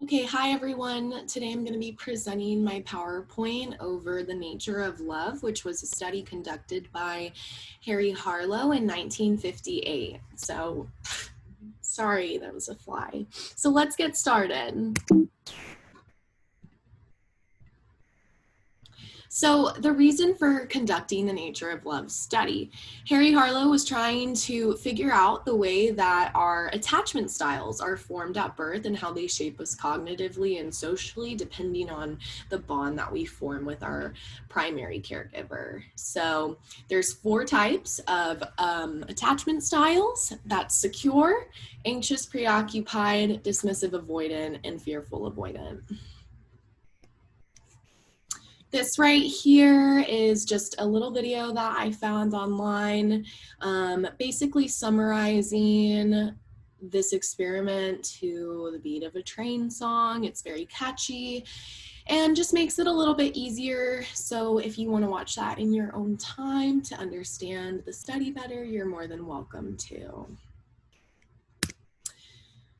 Okay, hi everyone. Today I'm going to be presenting my PowerPoint over the nature of love, which was a study conducted by Harry Harlow in 1958. So, sorry, that was a fly. So let's get started. So the reason for conducting the nature of love study, Harry Harlow was trying to figure out the way that our attachment styles are formed at birth and how they shape us cognitively and socially depending on the bond that we form with our primary caregiver. So there's 4 types of attachment styles. That's secure, anxious, preoccupied, dismissive, avoidant, and fearful, avoidant. This right here is just a little video that I found online, basically summarizing this experiment to the beat of a train song. It's very catchy and just makes it a little bit easier. So if you want to watch that in your own time to understand the study better, you're more than welcome to.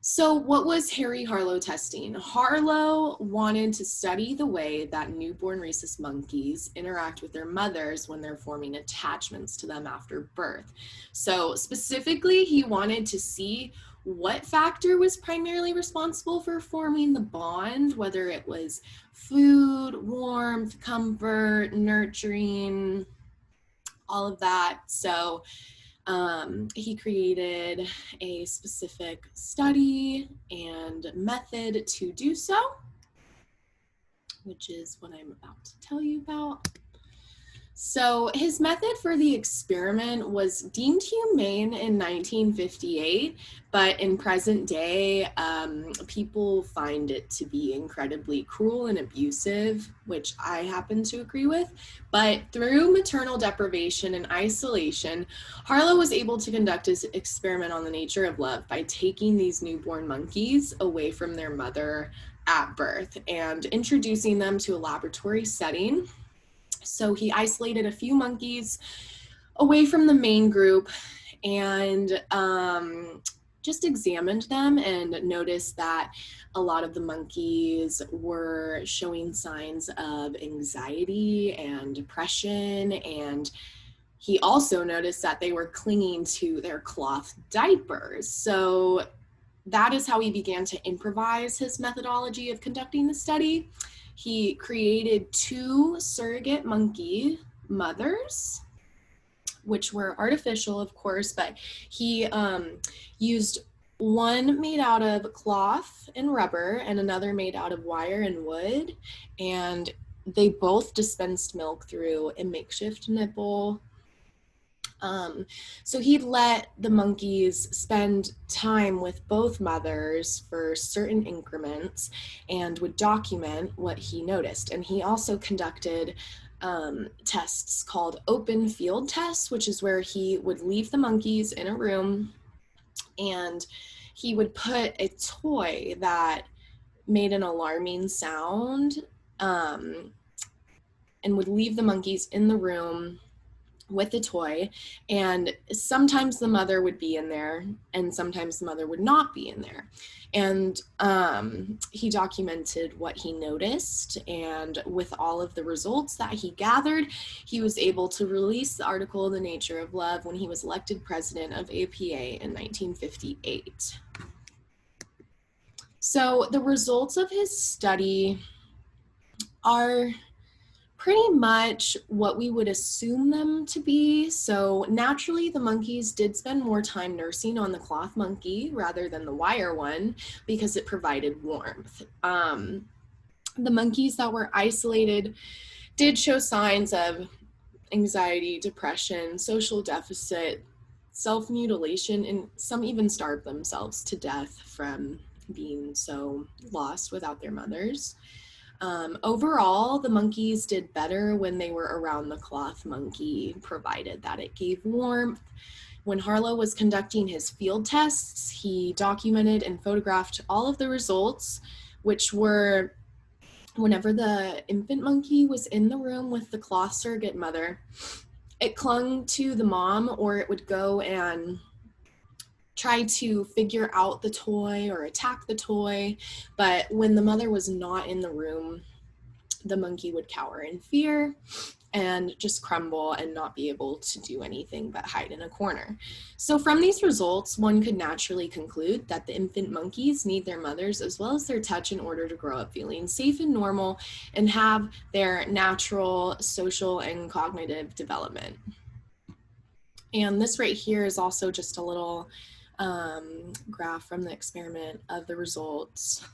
So what was Harry Harlow testing? Harlow wanted to study the way that newborn rhesus monkeys interact with their mothers when they're forming attachments to them after birth. So specifically, he wanted to see what factor was primarily responsible for forming the bond, whether it was food, warmth, comfort, nurturing, all of that. So he created a specific study and method to do so, which is what I'm about to tell you about. So his method for the experiment was deemed humane in 1958, but in present day, people find it to be incredibly cruel and abusive, which I happen to agree with. But through maternal deprivation and isolation, Harlow was able to conduct his experiment on the nature of love by taking these newborn monkeys away from their mother at birth and introducing them to a laboratory setting. So he isolated a few monkeys away from the main group and just examined them and noticed that a lot of the monkeys were showing signs of anxiety and depression. And he also noticed that they were clinging to their cloth diapers. So that is how he began to improvise his methodology of conducting the study. He created 2 surrogate monkey mothers, which were artificial, of course, but he used one made out of cloth and rubber and another made out of wire and wood. And they both dispensed milk through a makeshift nipple. So he'd let the monkeys spend time with both mothers for certain increments and would document what he noticed. And he also conducted tests called open field tests, which is where he would leave the monkeys in a room and he would put a toy that made an alarming sound and would leave the monkeys in the room with the toy, and sometimes the mother would be in there and sometimes the mother would not be in there. And he documented what he noticed, and with all of the results that he gathered, he was able to release the article The Nature of Love when he was elected president of APA in 1958. So the results of his study are pretty much what we would assume them to be. So naturally, the monkeys did spend more time nursing on the cloth monkey rather than the wire one because it provided warmth. The monkeys that were isolated did show signs of anxiety, depression, social deficit, self-mutilation, and some even starved themselves to death from being so lost without their mothers. Overall, the monkeys did better when they were around the cloth monkey, provided that it gave warmth. When Harlow was conducting his field tests, he documented and photographed all of the results, which were whenever the infant monkey was in the room with the cloth surrogate mother, it clung to the mom, or it would go and try to figure out the toy or attack the toy. But when the mother was not in the room, the monkey would cower in fear and just crumble and not be able to do anything but hide in a corner. So from these results, one could naturally conclude that the infant monkeys need their mothers as well as their touch in order to grow up feeling safe and normal and have their natural social and cognitive development. And this right here is also just a little graph from the experiment of the results,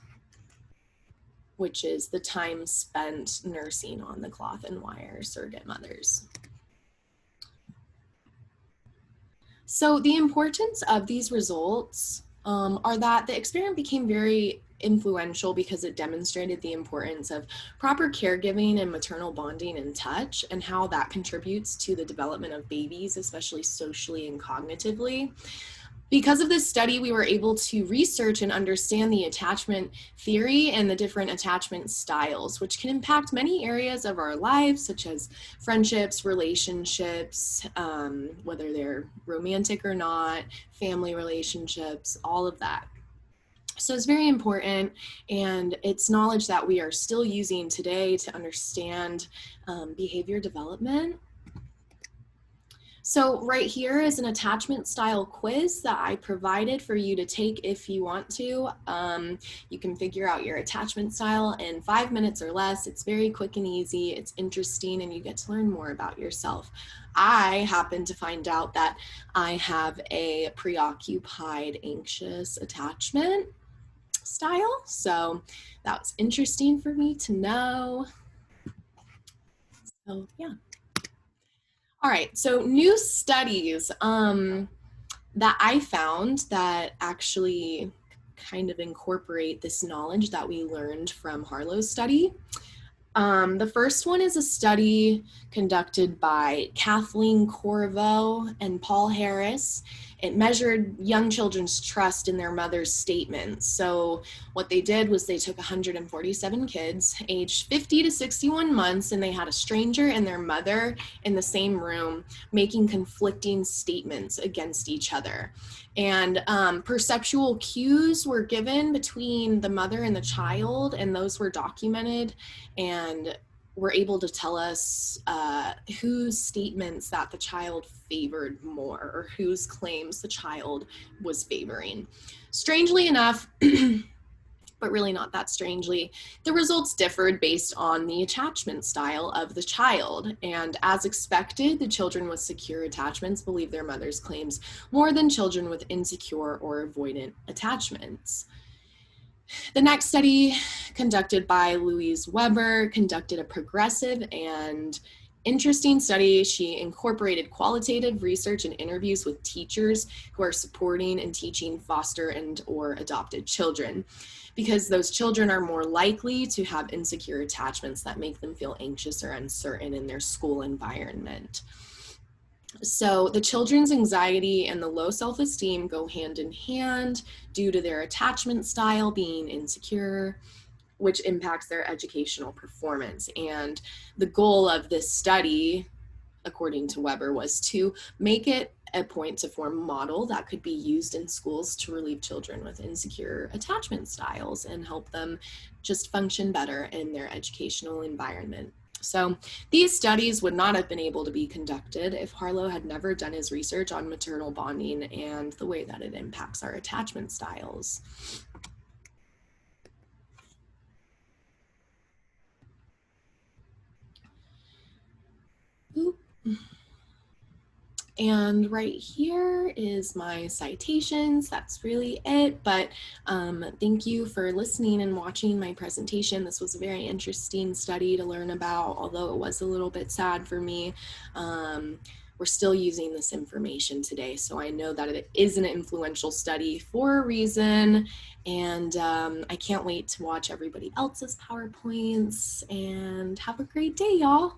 which is the time spent nursing on the cloth and wire surrogate mothers. So the importance of these results are that the experiment became very influential because it demonstrated the importance of proper caregiving and maternal bonding and touch and how that contributes to the development of babies, especially socially and cognitively. Because of this study, we were able to research and understand the attachment theory and the different attachment styles, which can impact many areas of our lives, such as friendships, relationships, whether they're romantic or not, family relationships, all of that. So it's very important, and it's knowledge that we are still using today to understand behavior development. So right here is an attachment style quiz that I provided for you to take if you want to. You can figure out your attachment style in 5 minutes or less. It's very quick and easy. It's interesting, and you get to learn more about yourself. I happen to find out that I have a preoccupied, anxious attachment style. So that was interesting for me to know. So yeah. All right, so new studies that I found that actually kind of incorporate this knowledge that we learned from Harlow's study. The first one is a study conducted by Kathleen Corvo and Paul Harris. It measured young children's trust in their mother's statements. So what they did was they took 147 kids aged 50 to 61 months, and they had a stranger and their mother in the same room making conflicting statements against each other. And perceptual cues were given between the mother and the child, and those were documented and were able to tell us whose statements that the child favored more, or whose claims the child was favoring. Strangely enough, but really not that strangely, the results differed based on the attachment style of the child. And as expected, the children with secure attachments believe their mother's claims more than children with insecure or avoidant attachments. The next study, conducted by Louise Weber, conducted a progressive and interesting study. She incorporated qualitative research and interviews with teachers who are supporting and teaching foster and or adopted children, because those children are more likely to have insecure attachments that make them feel anxious or uncertain in their school environment. So the children's anxiety and the low self-esteem go hand in hand due to their attachment style being insecure, which impacts their educational performance. And the goal of this study, according to Weber, was to make it a point to form a model that could be used in schools to relieve children with insecure attachment styles and help them just function better in their educational environment. So these studies would not have been able to be conducted if Harlow had never done his research on maternal bonding and the way that it impacts our attachment styles. Oop. And right here is my citations. That's really it, but thank you for listening and watching my presentation. This was a very interesting study to learn about, although it was a little bit sad for me. We're still using this information today, so I know that it is an influential study for a reason, and I can't wait to watch everybody else's PowerPoints, and have a great day, y'all.